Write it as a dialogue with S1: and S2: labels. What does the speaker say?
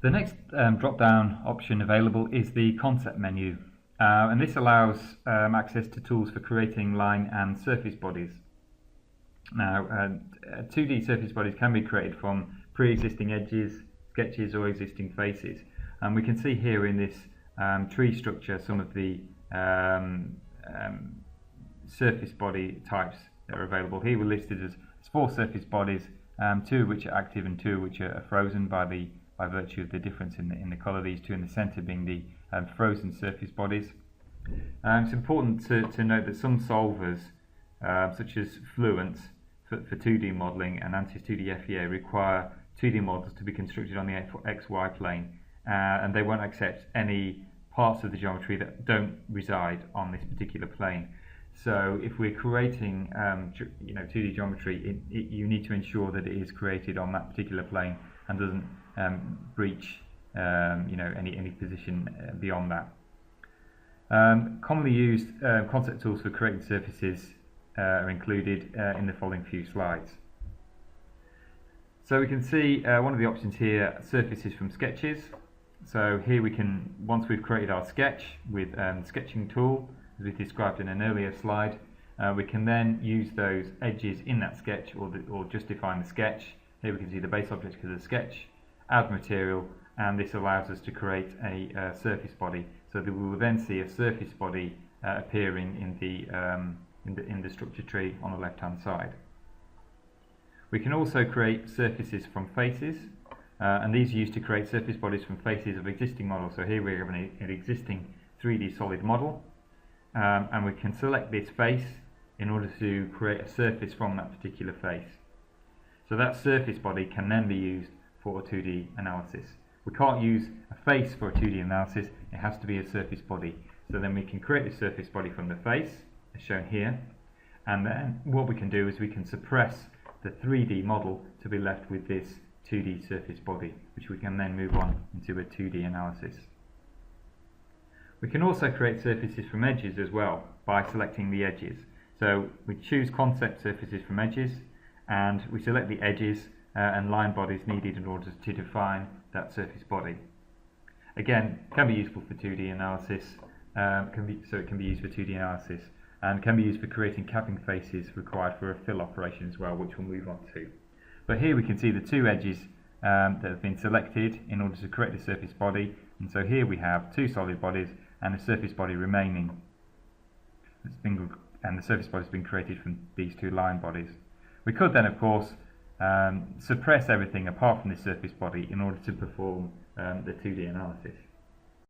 S1: The next drop-down option available is the concept menu, and this allows access to tools for creating line and surface bodies. Now, 2D surface bodies can be created from pre-existing edges, sketches or existing faces, and we can see here in this tree structure some of the surface body types that are available. Here we're listed as 4 surface bodies, 2 of which are active and 2 of which are frozen by virtue of the difference in the colour. These 2 in the centre being the frozen surface bodies. It's important to note that some solvers, such as Fluent for 2D modelling and ANSYS 2D FEA, require 2D models to be constructed on the XY plane, and they won't accept any parts of the geometry that don't reside on this particular plane. So if we're creating 2D geometry, you need to ensure that it is created on that particular plane and doesn't breach any position beyond that. Commonly used concept tools for creating surfaces are included in the following few slides. So we can see one of the options here, surfaces from sketches. So here we can, once we've created our sketch with the sketching tool, as we described in an earlier slide, we can then use those edges in that sketch or just define the sketch. Here we can see the base object of the sketch, add material, and this allows us to create a surface body, so that we will then see a surface body appearing in the structure tree on the left hand side. We can also create surfaces from faces, and these are used to create surface bodies from faces of existing models. So here we have an existing 3D solid model, and we can select this face in order to create a surface from that particular face. So that surface body can then be used for a 2D analysis. We can't use a face for a 2D analysis, it has to be a surface body. So then we can create the surface body from the face, as shown here, and then what we can do is we can suppress the 3D model to be left with this 2D surface body, which we can then move on into a 2D analysis. We can also create surfaces from edges as well by selecting the edges. So we choose concept surfaces from edges, and we select the edges and line bodies needed in order to define that surface body. Again, can be useful for 2D analysis, so it can be used for 2D analysis, and can be used for creating capping faces required for a fill operation as well, which we'll move on to. But here we can see the 2 edges that have been selected in order to create the surface body, and so here we have 2 solid bodies and a surface body remaining, and the surface body has been created from these 2 line bodies. We could then, of course, suppress everything apart from the surface body in order to perform the 2D analysis.